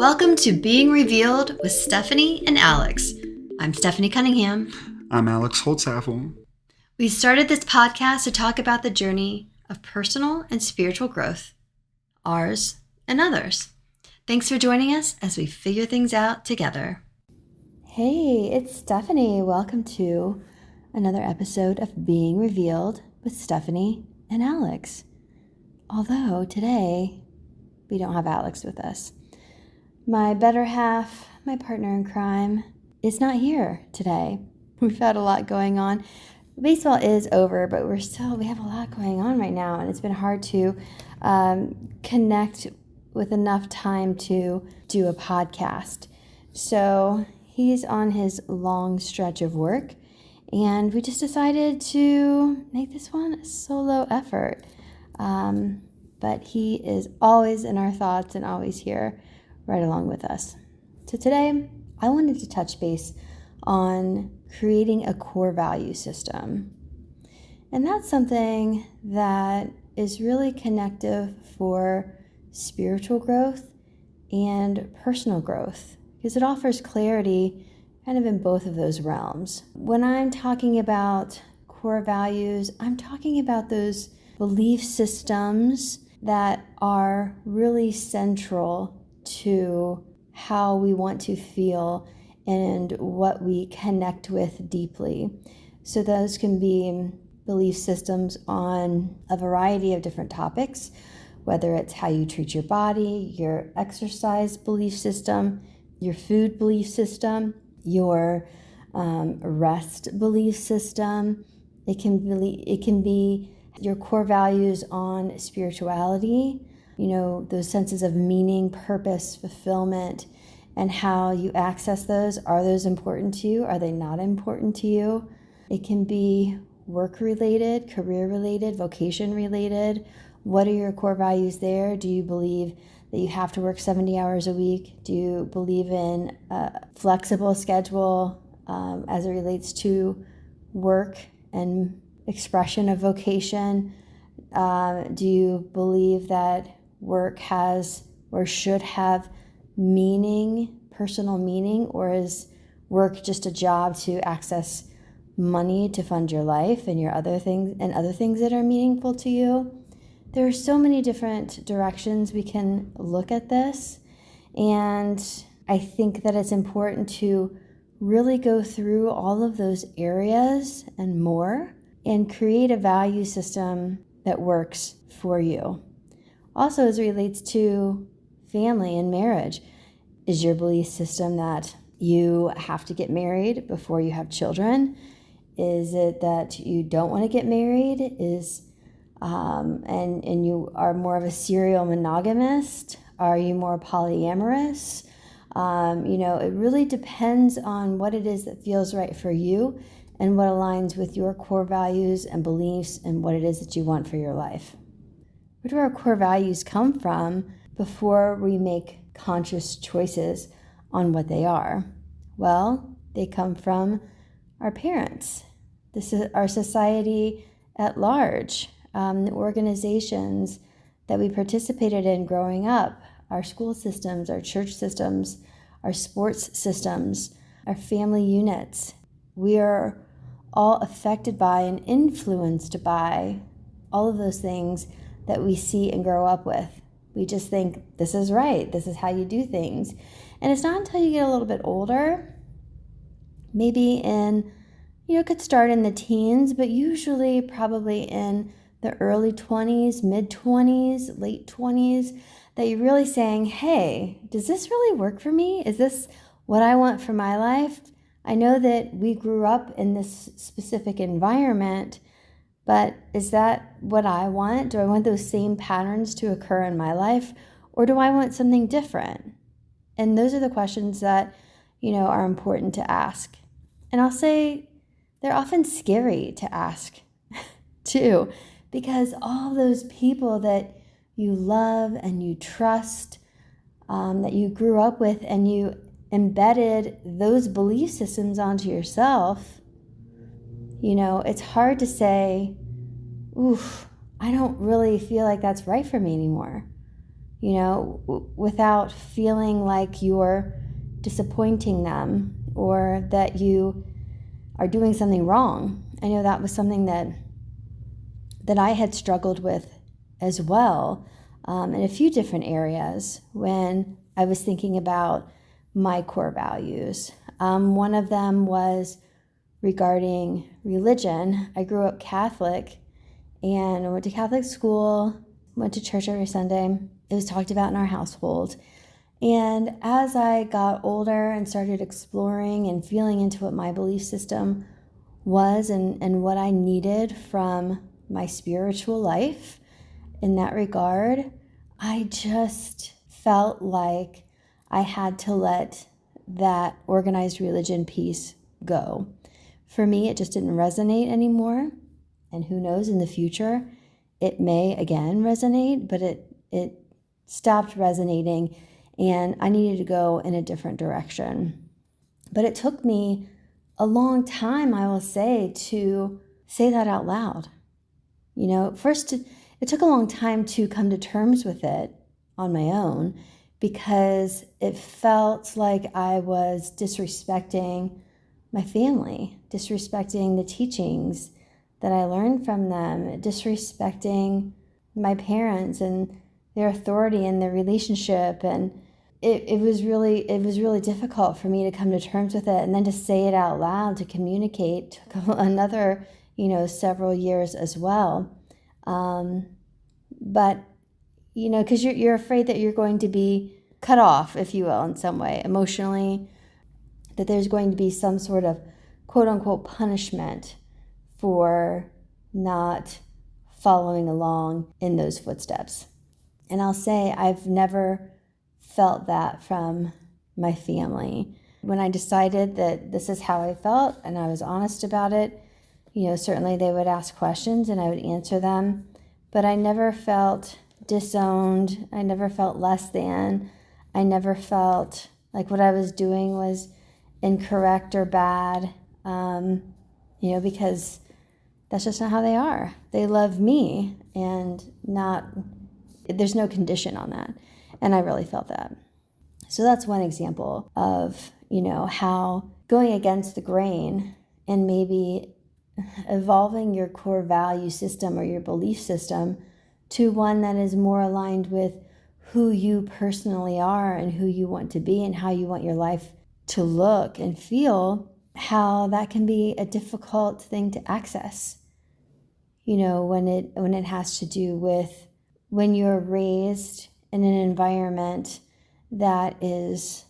Welcome to Being Revealed with Stephanie and Alex. I'm Stephanie Cunningham. I'm Alex Holtzaffel. We started this podcast to talk about the journey of personal and spiritual growth, ours and others. Thanks for joining us as we figure things out together. Hey, it's Stephanie. Welcome to another episode of Being Revealed with Stephanie and Alex. Although today we don't have Alex with us. My better half, my partner in crime, is not here today. We've had a lot going on. Baseball is over, but we have a lot going on right now, and it's been hard to connect with enough time to do a podcast. So he's on his long stretch of work, and we just decided to make this one a solo effort. But he is always in our thoughts and always here right along with us. So today, I wanted to touch base on creating a core value system. And that's something that is really connective for spiritual growth and personal growth, because it offers clarity kind of in both of those realms. When I'm talking about core values, I'm talking about those belief systems that are really central to how we want to feel and what we connect with deeply. So those can be belief systems on a variety of different topics, whether it's how you treat your body, your exercise belief system, your food belief system, your rest belief system. It can be your core values on spirituality, those senses of meaning, purpose, fulfillment, and how you access those. Are those important to you? Are they not important to you? It can be work-related, career-related, vocation-related. What are your core values there? Do you believe that you have to work 70 hours a week? Do you believe in a flexible schedule as it relates to work and expression of vocation? Do you believe that work has or should have meaning, personal meaning, or is work just a job to access money to fund your life and your other things that are meaningful to you? There are so many different directions we can look at this, and I think that it's important to really go through all of those areas and more and create a value system that works for you. Also, as it relates to family and marriage, is your belief system that you have to get married before you have children? Is it that you don't want to get married? And you are more of a serial monogamist? Are you more polyamorous? It really depends on what it is that feels right for you and what aligns with your core values and beliefs and what it is that you want for your life. Where do our core values come from before we make conscious choices on what they are? Well, they come from our parents. This is our society at large, the organizations that we participated in growing up, our school systems, our church systems, our sports systems, our family units. We are all affected by and influenced by all of those things that we see and grow up with. We just think this is right, this is how you do things. And it's not until you get a little bit older, maybe it could start in the teens, but usually probably in the early 20s, mid-20s, late 20s, that you're really saying, hey, does this really work for me? Is this what I want for my life? I know that we grew up in this specific environment, but is that what I want? Do I want those same patterns to occur in my life? Or do I want something different? And those are the questions that, are important to ask. And I'll say they're often scary to ask too, because all those people that you love and you trust, that you grew up with, and you embedded those belief systems onto yourself, it's hard to say, oof, I don't really feel like that's right for me anymore. without feeling like you're disappointing them or that you are doing something wrong. I know that was something that I had struggled with as well, in a few different areas when I was thinking about my core values. One of them was regarding religion. I grew up Catholic and I went to Catholic school, went to church every Sunday. It was talked about in our household. And as I got older and started exploring and feeling into what my belief system was and what I needed from my spiritual life in that regard, I just felt like I had to let that organized religion piece go. For me, it just didn't resonate anymore. And who knows, in the future, it may again resonate, but it stopped resonating and I needed to go in a different direction. But it took me a long time, I will say, to say that out loud. First, it took a long time to come to terms with it on my own because it felt like I was disrespecting my family, disrespecting the teachings that I learned from them, disrespecting my parents and their authority and their relationship. And it was really difficult for me to come to terms with it. And then to say it out loud, to communicate, took another, several years as well. But, because you're afraid that you're going to be cut off, if you will, in some way, emotionally, that there's going to be some sort of quote unquote punishment for not following along in those footsteps. And I'll say I've never felt that from my family. When I decided that this is how I felt and I was honest about it, certainly they would ask questions and I would answer them, but I never felt disowned. I never felt less than. I never felt like what I was doing was incorrect or bad, because that's just not how they are. They love me and there's no condition on that. And I really felt that. So that's one example of, how going against the grain and maybe evolving your core value system or your belief system to one that is more aligned with who you personally are and who you want to be and how you want your life to look and feel, how that can be a difficult thing to access. When it has to do with when you're raised in an environment that is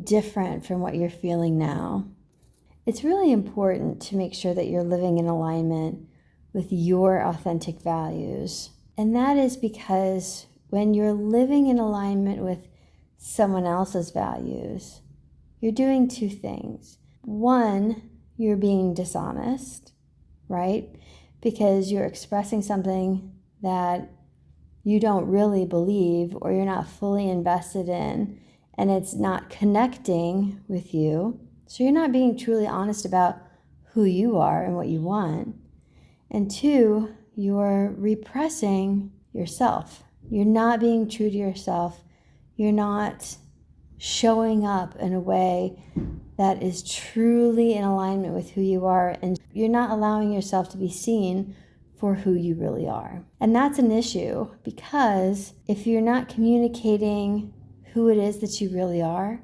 different from what you're feeling now. It's really important to make sure that you're living in alignment with your authentic values. And that is because when you're living in alignment with someone else's values, you're doing two things. One, you're being dishonest, right? Because you're expressing something that you don't really believe or you're not fully invested in, and it's not connecting with you. So you're not being truly honest about who you are and what you want. And two, you're repressing yourself. You're not being true to yourself. You're not showing up in a way that is truly in alignment with who you are, and you're not allowing yourself to be seen for who you really are. And that's an issue because if you're not communicating who it is that you really are,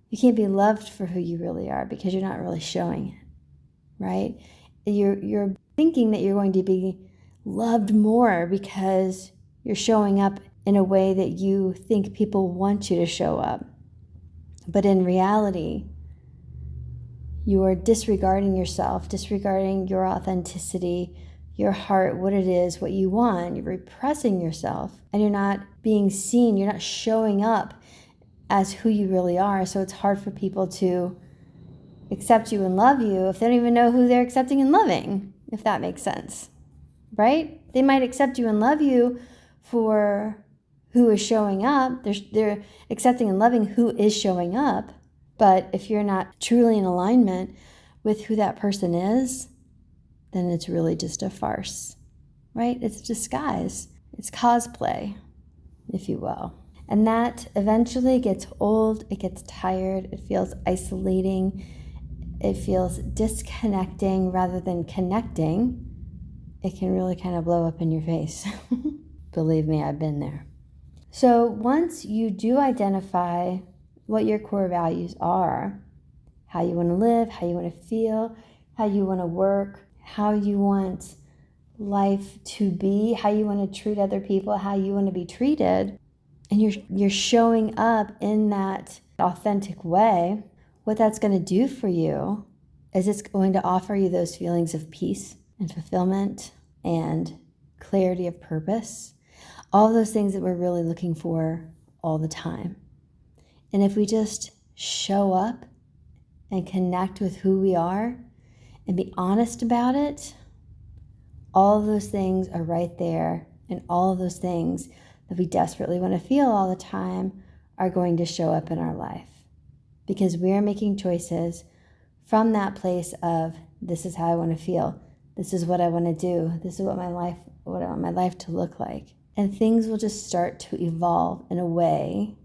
you can't be loved for who you really are because you're not really showing it, right? You're thinking that you're going to be loved more because you're showing up in a way that you think people want you to show up. But in reality, you are disregarding yourself, disregarding your authenticity, your heart, what it is, what you want. You're repressing yourself and you're not being seen. You're not showing up as who you really are. So it's hard for people to accept you and love you if they don't even know who they're accepting and loving, if that makes sense, right? They might accept you and love you for who is showing up. They're accepting and loving who is showing up. But if you're not truly in alignment with who that person is, then it's really just a farce, right? It's disguise. It's cosplay. if you will. And that eventually gets old, it gets tired, it feels isolating, it feels disconnecting rather than connecting. It can really kind of blow up in your face. Believe me, I've been there. So once you do identify what your core values are, how you want to live, how you want to feel, how you want to work, how you want life to be, how you want to treat other people, how you want to be treated, and you're showing up in that authentic way, what that's going to do for you is it's going to offer you those feelings of peace and fulfillment and clarity of purpose, all those things that we're really looking for all the time. And if we just show up and connect with who we are and be honest about it, all of those things are right there, and all of those things that we desperately want to feel all the time are going to show up in our life, because we are making choices from that place of, this is how I want to feel, this is what I want to do, this is what I want my life to look like. And things will just start to evolve in a way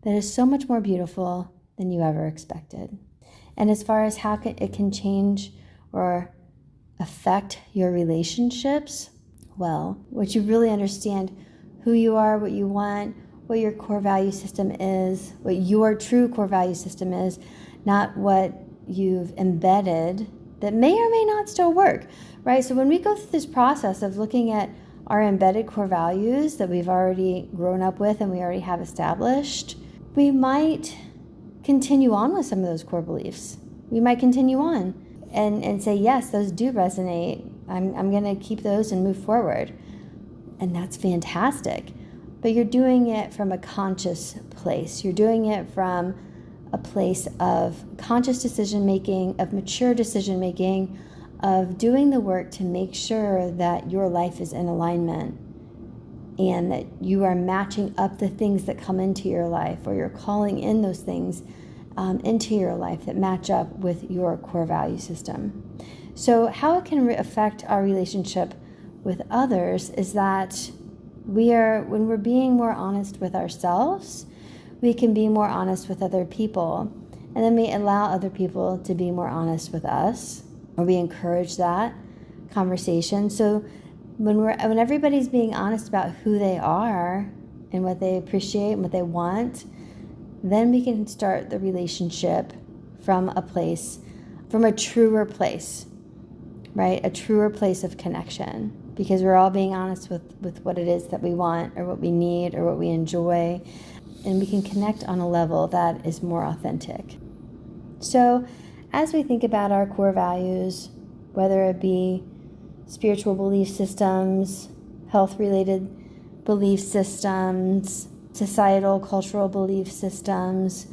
that is so much more beautiful than you ever expected. And as far as how it can change or affect your relationships, well, what you really understand who you are, what you want, what your core value system is, what your true core value system is, not what you've embedded that may or may not still work, right? So when we go through this process of looking at our embedded core values that we've already grown up with and we already have established, we might continue on with some of those core beliefs. We might continue on and say, yes, those do resonate. I'm going to keep those and move forward. And that's fantastic. But you're doing it from a conscious place. You're doing it from a place of conscious decision making, of mature decision making, of doing the work to make sure that your life is in alignment and that you are matching up the things that come into your life, or you're calling in those things into your life that match up with your core value system. So how it can affect our relationship with others is that when we're being more honest with ourselves, we can be more honest with other people, and then we allow other people to be more honest with us, or we encourage that conversation. So when everybody's being honest about who they are and what they appreciate and what they want, then we can start the relationship from a truer place, right? A truer place of connection, because we're all being honest with what it is that we want or what we need or what we enjoy, and we can connect on a level that is more authentic. So as we think about our core values, whether it be spiritual belief systems, health-related belief systems, societal, cultural belief systems,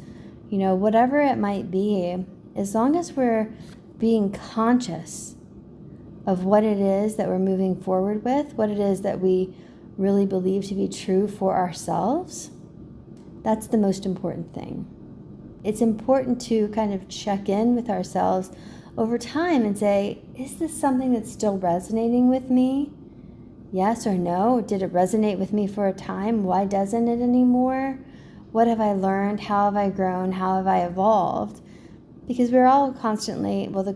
whatever it might be, as long as we're being conscious of what it is that we're moving forward with, what it is that we really believe to be true for ourselves, that's the most important thing. It's important to kind of check in with ourselves over time and say, is this something that's still resonating with me? Yes or no? Did it resonate with me for a time? Why doesn't it anymore? What have I learned? How have I grown? How have I evolved? Because we're all constantly, the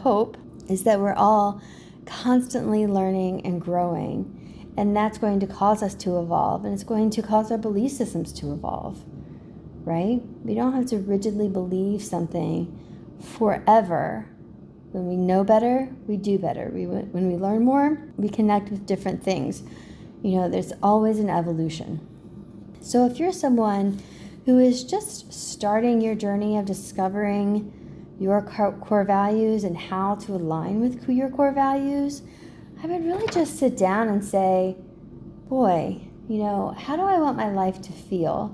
hope is that we're all constantly learning and growing. And that's going to cause us to evolve, and it's going to cause our belief systems to evolve, right? We don't have to rigidly believe something forever. When we know better, we do better. When we learn more, we connect with different things. There's always an evolution. So if you're someone who is just starting your journey of discovering your core values and how to align with your core values, I would really just sit down and say, boy, how do I want my life to feel?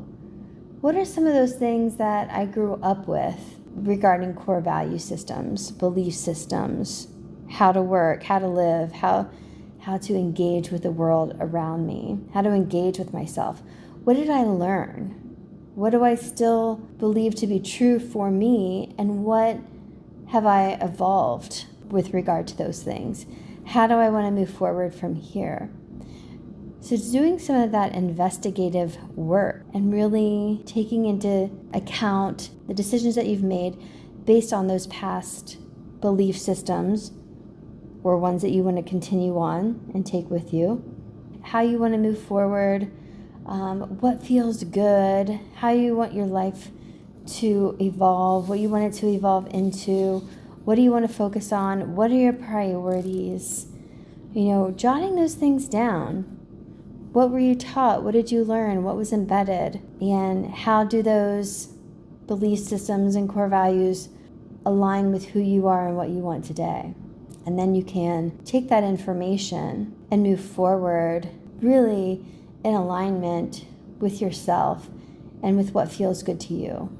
What are some of those things that I grew up with regarding core value systems, belief systems, how to work, how to live, how to engage with the world around me, how to engage with myself? What did I learn? What do I still believe to be true for me? And what have I evolved with regard to those things? How do I want to move forward from here? So it's doing some of that investigative work and really taking into account the decisions that you've made based on those past belief systems or ones that you want to continue on and take with you, how you want to move forward, what feels good, how you want your life to evolve, what you want it to evolve into, what do you want to focus on, what are your priorities, jotting those things down. What were you taught? What did you learn? What was embedded? And how do those belief systems and core values align with who you are and what you want today? And then you can take that information and move forward really in alignment with yourself and with what feels good to you.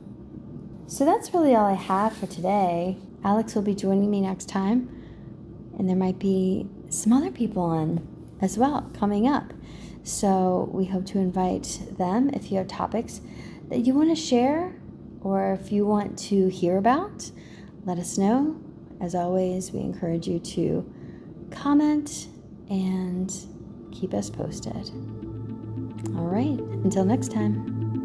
So that's really all I have for today. Alex will be joining me next time, and there might be some other people on as well coming up. So we hope to invite them if you have topics that you want to share or if you want to hear about, let us know. As always, we encourage you to comment and keep us posted. All right, until next time.